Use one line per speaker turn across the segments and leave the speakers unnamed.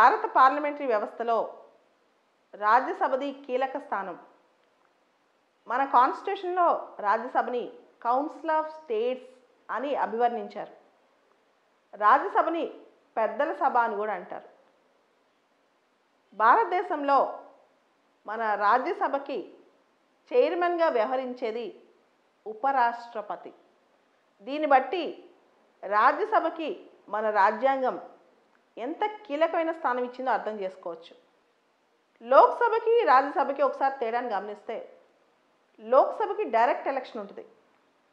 భారత పార్లమెంటరీ వ్యవస్థలో రాజ్యసభది కీలక స్థానం. మన కాన్స్టిట్యూషన్లో రాజ్యసభని కౌన్సిల్ ఆఫ్ స్టేట్స్ అని అభివర్ణించారు. రాజ్యసభని పెద్దల సభ అని కూడా అంటారు. భారతదేశంలో మన రాజ్యసభకి చైర్మన్గా వ్యవహరించేది ఉపరాష్ట్రపతి. దీన్ని బట్టి రాజ్యసభకి మన రాజ్యాంగం ఎంత కీలకమైన స్థానం ఇచ్చిందో అర్థం చేసుకోవచ్చు. లోక్సభకి రాజ్యసభకి ఒకసారి తేడాను గమనిస్తే, లోక్సభకి డైరెక్ట్ ఎలక్షన్ ఉంటుంది,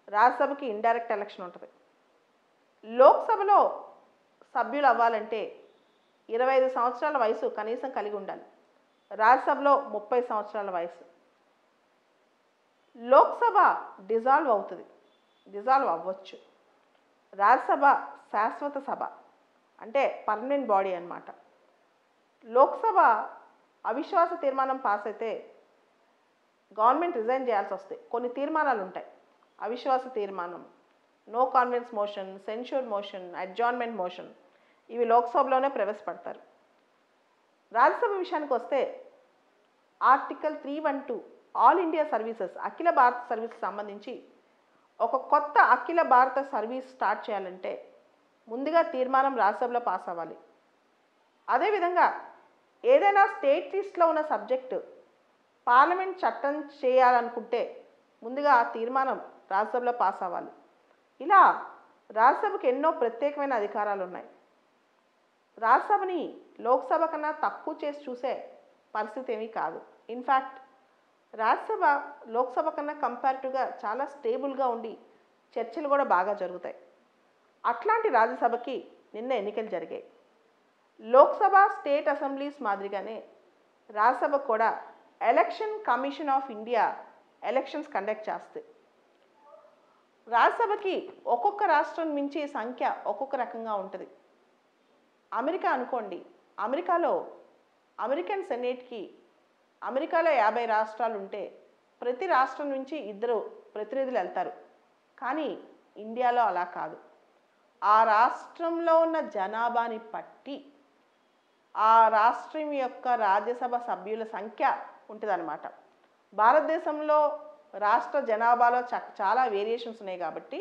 రాజ్యసభకి ఇండైరెక్ట్ ఎలక్షన్ ఉంటుంది. లోక్సభలో సభ్యులు అవ్వాలంటే 25 సంవత్సరాల వయసు కనీసం కలిగి ఉండాలి. రాజ్యసభలో 30 సంవత్సరాల వయసు. లోక్సభ డిజాల్వ్ అవుతుంది, డిజాల్వ్ అవ్వచ్చు. రాజ్యసభ శాశ్వత సభ, అంటే పర్మనెంట్ బాడీ అన్నమాట. లోక్సభ అవిశ్వాస తీర్మానం పాస్ అయితే గవర్నమెంట్ రిజైన్ చేయాల్సి వస్తాయి. కొన్ని తీర్మానాలు ఉంటాయి. అవిశ్వాస తీర్మానం, no confidence motion, సెన్షూర్ motion, అడ్జార్న్మెంట్ motion, ఇవి లోక్సభలోనే ప్రవేశపెడతారు. రాజ్యసభ విషయానికి వస్తే ఆర్టికల్ 312 ఆల్ ఇండియా సర్వీసెస్, అఖిల భారత సర్వీస్ సంబంధించి ఒక కొత్త అఖిల భారత సర్వీస్ స్టార్ట్ చేయాలంటే ముందుగా తీర్మానం రాజ్యసభలో పాస్ అవ్వాలి. అదేవిధంగా ఏదైనా స్టేట్ లిస్ట్లో ఉన్న సబ్జెక్టు పార్లమెంట్ చట్టం చేయాలనుకుంటే ముందుగా ఆ తీర్మానం రాజ్యసభలో పాస్ అవ్వాలి. ఇలా రాజ్యసభకు ఎన్నో ప్రత్యేకమైన అధికారాలు ఉన్నాయి. రాజ్యసభని లోక్సభ కన్నా తక్కువ చేసి చూసే పరిస్థితి ఏమీ కాదు. ఇన్ఫ్యాక్ట్ రాజ్యసభ లోక్సభ కన్నా కంపారిటివ్గా చాలా స్టేబుల్గా ఉండి చర్చలు కూడా బాగా జరుగుతాయి. అట్లాంటి రాజ్యసభకి నిన్న ఎన్నికలు జరిగాయి. లోక్సభ స్టేట్ అసెంబ్లీస్ మాదిరిగానే రాజ్యసభ కూడా election commission of India elections conduct చేస్తాయి. రాజ్యసభకి ఒక్కొక్క రాష్ట్రం మించి సంఖ్య ఒక్కొక్క రకంగా ఉంటుంది. అమెరికా అనుకోండి, అమెరికాలో అమెరికన్ సెనేట్కి అమెరికాలో 50 రాష్ట్రాలు ఉంటే ప్రతి రాష్ట్రం నుంచి 2 ప్రతినిధులు వెళ్తారు. కానీ ఇండియాలో అలా కాదు. ఆ రాష్ట్రంలో ఉన్న జనాభాని బట్టి ఆ రాష్ట్రం యొక్క రాజ్యసభ సభ్యుల సంఖ్య ఉంటుందన్నమాట. భారతదేశంలో రాష్ట్ర జనాభాలో చాలా వేరియేషన్స్ ఉన్నాయి కాబట్టి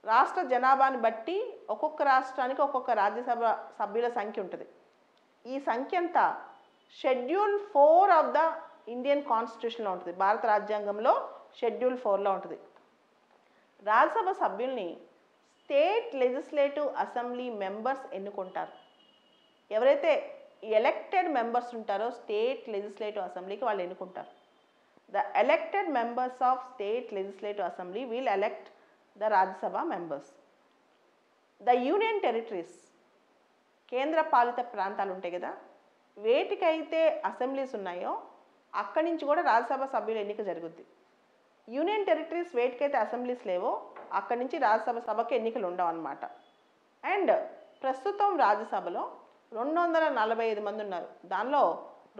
రాష్ట్ర జనాభాని బట్టి ఒక్కొక్క రాష్ట్రానికి ఒక్కొక్క రాజ్యసభ సభ్యుల సంఖ్య ఉంటుంది. ఈ సంఖ్య అంతా షెడ్యూల్ 4 ఆఫ్ ద ఇండియన్ కాన్స్టిట్యూషన్లో ఉంటుంది. భారత రాజ్యాంగంలో షెడ్యూల్ 4లో ఉంటుంది. రాజ్యసభ సభ్యుల్ని స్టేట్ లెజిస్లేటివ్ అసెంబ్లీ మెంబర్స్ ఎన్నుకుంటారు. ఎవరైతే ఎలక్టెడ్ మెంబర్స్ ఉంటారో స్టేట్ లెజిస్లేటివ్ అసెంబ్లీకి వాళ్ళు ఎన్నుకుంటారు. The elected members of state legislative assembly will elect the Rajya Sabha members. The union territories, కేంద్ర పాలిత ప్రాంతాలు ఉంటాయి కదా, వేటికైతే అసెంబ్లీస్ ఉన్నాయో అక్కడి నుంచి కూడా రాజ్యసభ సభ్యుల ఎన్నిక జరుగుద్ది. యూనియన్ టెరిటరీస్ వేటికైతే అసెంబ్లీస్ లేవో అక్కడి నుంచి రాజ్యసభ సభకి ఎన్నికలు ఉండవు అన్నమాట. అండ్ ప్రస్తుతం రాజ్యసభలో 245 మంది ఉన్నారు. దానిలో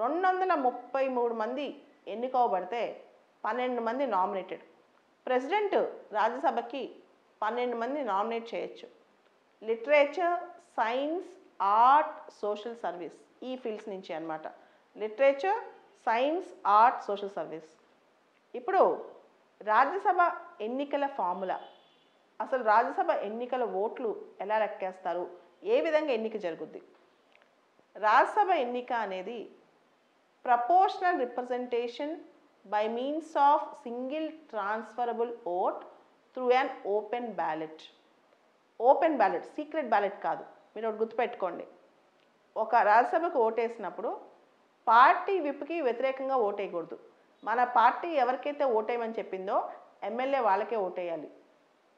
233 మంది ఎన్నుకోబడితే 12 మంది నామినేటెడ్. ప్రెసిడెంట్ రాజ్యసభకి 12 మంది నామినేట్ చేయొచ్చు. Literature, science, art, social service, ఈ ఫీల్డ్స్ నుంచి అన్నమాట. Literature, science, art, social service. ఇప్పుడు రాజ్యసభ ఎన్నికల ఫార్ములా, అసలు రాజ్యసభ ఎన్నికల ఓట్లు ఎలా లెక్కేస్తారు, ఏ విధంగా ఎన్నిక జరుగుద్ది? రాజ్యసభ ఎన్నిక అనేది proportional representation by means of single transferable vote through an open ballot. Open ballot, secret ballot కాదు. మీరు ఒకటి గుర్తుపెట్టుకోండి. ఒక రాజ్యసభకు ఓటేసినప్పుడు పార్టీ విప్కి వ్యతిరేకంగా ఓటేయకూడదు. మన పార్టీ ఎవరికైతే ఓటేయమని చెప్పిందో ఎమ్మెల్యే వాళ్ళకే ఓటేయాలి.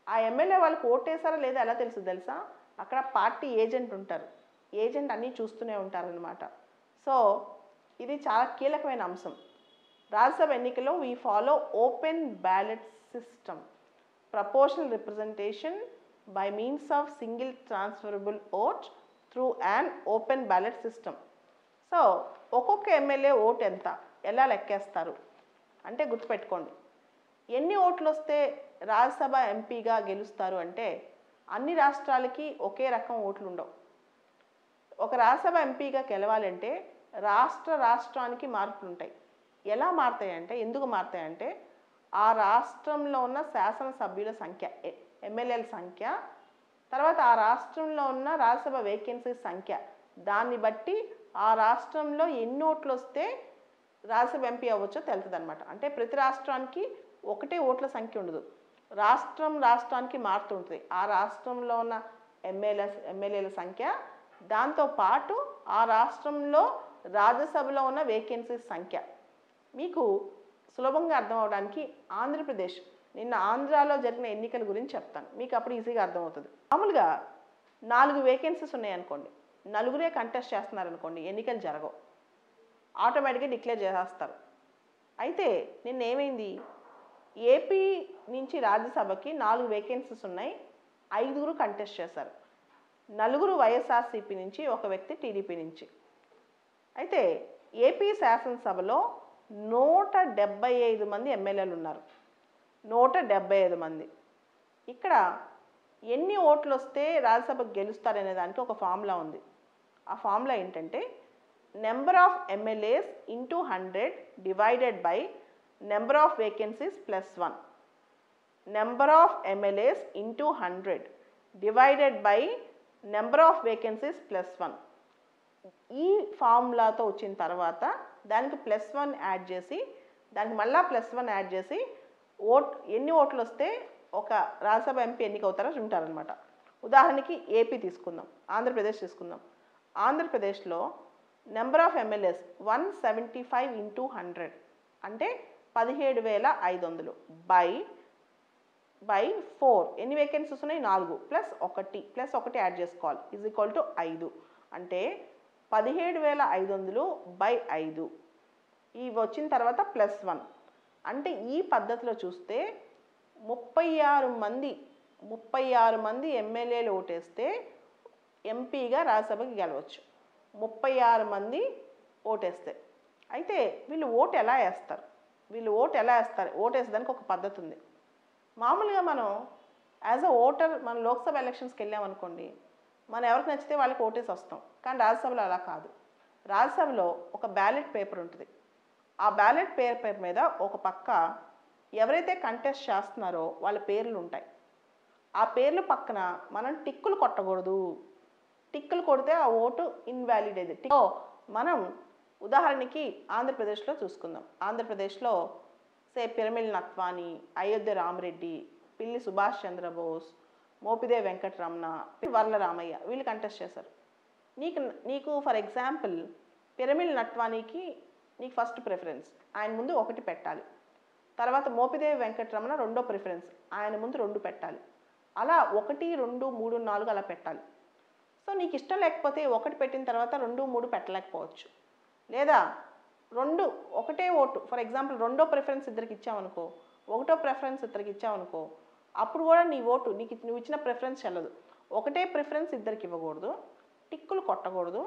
ఆ ఎమ్మెల్యే వాళ్ళకి ఓటేసారా లేదా ఎలా తెలుసా? అక్కడ పార్టీ ఏజెంట్ ఉంటారు. ఏజెంట్ అన్నీ చూస్తూనే ఉంటారనమాట. సో ఇది చాలా కీలకమైన అంశం. రాజ్యసభ ఎన్నికల్లో we follow open ballot system, proportional representation by means of single transferable vote through an open ballot system. So ఒక్కొక్క ఎమ్మెల్యే ఓటు ఎంత, ఎలా లెక్కేస్తారు అంటే గుర్తుపెట్టుకోండి. ఎన్ని ఓట్లు వస్తే రాజ్యసభ ఎంపీగా గెలుస్తారు అంటే అన్ని రాష్ట్రాలకి ఒకే రకం ఓట్లు ఉండవు. ఒక రాజ్యసభ ఎంపీగా గెలవాలంటే రాష్ట్రానికి మార్పులు ఉంటాయి. ఎలా మారుతాయంటే, ఎందుకు మారుతాయంటే ఆ రాష్ట్రంలో ఉన్న శాసనసభ్యుల సంఖ్య, ఎమ్మెల్యేల సంఖ్య, తర్వాత ఆ రాష్ట్రంలో ఉన్న రాజ్యసభ వేకెన్సీస్ సంఖ్య, దాన్ని బట్టి ఆ రాష్ట్రంలో ఎన్ని ఓట్లు వస్తే రాజ్యసభ ఎంపీ అవ్వచ్చో తెలుస్తుంది అనమాట. అంటే ప్రతి రాష్ట్రానికి ఒకటే ఓట్ల సంఖ్య ఉండదు, రాష్ట్రానికి మారుతుంటుంది ఆ రాష్ట్రంలో ఉన్న ఎమ్మెల్యేల సంఖ్య, దాంతోపాటు ఆ రాష్ట్రంలో రాజ్యసభలో ఉన్న వేకెన్సీస్ సంఖ్య. మీకు సులభంగా అర్థం అవడానికి ఆంధ్రప్రదేశ్, నిన్న ఆంధ్రాలో జరిగిన ఎన్నికల గురించి చెప్తాను, మీకు అప్పుడు ఈజీగా అర్థమవుతుంది. మామూలుగా 4 వేకెన్సీస్ ఉన్నాయనుకోండి, నలుగురే కంటెస్ట్ చేస్తున్నారనుకోండి, ఎన్నికలు జరగవు, ఆటోమేటిక్గా డిక్లేర్ చేసేస్తారు. అయితే నిన్న ఏమైంది, ఏపీ నుంచి రాజ్యసభకి 4 వేకెన్సీస్ ఉన్నాయి, 5గురు కంటెస్ట్ చేశారు. 4 వైఎస్ఆర్సీపీ నుంచి, ఒక వ్యక్తి టీడీపీ నుంచి. అయితే ఏపీ శాసనసభలో 175 మంది ఎమ్మెల్యేలు ఉన్నారు, 175 మంది. ఇక్కడ ఎన్ని ఓట్లు వస్తే రాజ్యసభకు గెలుస్తారనే దానికి ఒక ఫార్ములా ఉంది. ఆ ఫార్ములా ఏంటంటే number of MLAs into 100 divided by number of vacancies plus 1. Number of MLAs into 100 divided by number of vacancies plus 1. ఈ ఫార్ములాతో వచ్చిన తర్వాత దానికి +1 యాడ్ చేసి, దానికి మళ్ళీ +1 యాడ్ చేసి ఎన్ని ఓట్లు వస్తే ఒక రాజ్యసభ ఎంపీ ఎన్నికవుతారో ఉంటారనమాట. ఉదాహరణకి ఏపీ తీసుకుందాం, ఆంధ్రప్రదేశ్ తీసుకుందాం. ఆంధ్రప్రదేశ్లో నెంబర్ ఆఫ్ ఎమ్మెల్యేస్ 175 ఇంటూ 100 అంటే 17,500 బై 4. ఎన్ని వేకెన్సీస్ ఉన్నాయి, 4 + 1 యాడ్ చేసుకోవాలి, = 5. అంటే 17,500 బై 5. ఇవి వచ్చిన తర్వాత +1. అంటే ఈ పద్ధతిలో చూస్తే 36 మంది ఎమ్మెల్యేలు ఓటేస్తే ఎంపీగా రాజ్యసభకి గెలవచ్చు. 36 మంది ఓటేస్తే. అయితే వీళ్ళు ఓటు ఎలా వేస్తారు, ఓటేసేదానికి ఒక పద్ధతి ఉంది. మామూలుగా మనం యాజ్ అ ఓటర్ మనం లోక్సభ ఎలక్షన్స్కి వెళ్ళామనుకోండి, మనం ఎవరికి నచ్చితే వాళ్ళకి ఓటేసి వస్తాం. కానీ రాజ్యసభలో అలా కాదు. రాజ్యసభలో ఒక బ్యాలెట్ పేపర్ ఉంటుంది. ఆ బ్యాలెట్ పేపర్ మీద ఒక పక్క ఎవరైతే కంటెస్ట్ చేస్తున్నారో వాళ్ళ పేర్లు ఉంటాయి. ఆ పేర్ల పక్కన మనం టిక్కులు కొట్టకూడదు. టిక్కులు కొడితే ఆ ఓటు ఇన్వాలిడ్ అయింది. మనం ఉదాహరణకి ఆంధ్రప్రదేశ్లో చూసుకుందాం. ఆంధ్రప్రదేశ్లో పిరమిల్ నత్వాని, అయోధ్య రామరెడ్డి, పిల్లి సుభాష్ చంద్రబోస్, మోపిదేవి వెంకటరమణ, వర్ల రామయ్య, వీళ్ళు కంటెస్ట్ చేశారు. నీకు ఫర్ ఎగ్జాంపుల్ పిరమిల్ నట్వానికి నీకు ఫస్ట్ ప్రిఫరెన్స్, ఆయన ముందు 1 పెట్టాలి. తర్వాత మోపిదేవి వెంకటరమణ రెండో ప్రిఫరెన్స్, ఆయన ముందు 2 పెట్టాలి. అలా 1, 2, 3, 4 అలా పెట్టాలి. సో నీకు ఇష్టం లేకపోతే 1 పెట్టిన తర్వాత 2, 3 పెట్టలేకపోవచ్చు. లేదా ఒకటే ఓటు, ఫర్ ఎగ్జాంపుల్ రెండో ప్రిఫరెన్స్ ఇద్దరికి ఇచ్చామనుకో, ఒకటో ప్రిఫరెన్స్ ఇద్దరికి ఇచ్చామనుకో, అప్పుడు కూడా నీ ఓటు నువ్వు ఇచ్చిన ప్రిఫరెన్స్ చెల్లదు. ఒకటే ప్రిఫరెన్స్ ఇద్దరికి ఇవ్వకూడదు, టిక్కులు కొట్టకూడదు,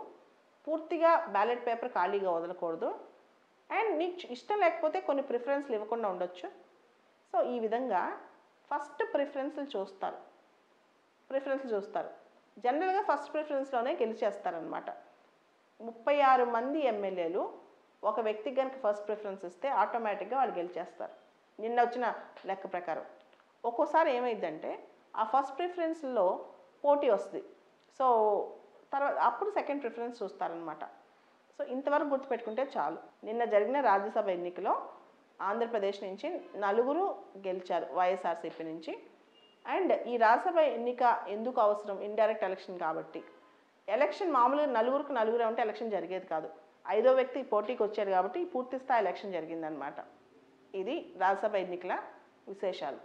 పూర్తిగా బ్యాలెట్ పేపర్ ఖాళీగా వదలకూడదు, అండ్ నీకు ఇష్టం లేకపోతే కొన్ని ప్రిఫరెన్స్లు ఇవ్వకుండా ఉండొచ్చు. సో ఈ విధంగా ఫస్ట్ ప్రిఫరెన్స్లు చూస్తారు. జనరల్గా ఫస్ట్ ప్రిఫరెన్స్లోనే గెలిచేస్తారనమాట. 36 మంది ఎమ్మెల్యేలు ఒక వ్యక్తికి కనుక ఫస్ట్ ప్రిఫరెన్స్ ఇస్తే ఆటోమేటిక్గా వాళ్ళు గెలిచేస్తారు, నిన్న వచ్చిన లెక్క ప్రకారం. ఒక్కోసారి ఏమైందంటే ఆ ఫస్ట్ ప్రిఫరెన్స్లో పోటీ వస్తుంది. సో తర్వాత అప్పుడు సెకండ్ ప్రిఫరెన్స్ చూస్తారనమాట. సో ఇంతవరకు గుర్తుపెట్టుకుంటే చాలు. నిన్న జరిగిన రాజ్యసభ ఎన్నికలో ఆంధ్రప్రదేశ్ నుంచి 4 గెలిచారు వైఎస్ఆర్సీపీ నుంచి. అండ్ ఈ రాజ్యసభ ఎన్నిక ఎందుకు అవసరం, ఇండైరెక్ట్ ఎలక్షన్ కాబట్టి. ఎలక్షన్ మామూలుగా 4 ఉంటే ఎలక్షన్ జరిగేది కాదు. 5వ వ్యక్తి పోటీకి వచ్చాడు కాబట్టి పూర్తి స్థాయి ఎలక్షన్ జరిగిందనమాట. ఇది రాజ్యసభ ఎన్నికల విశేషాలు.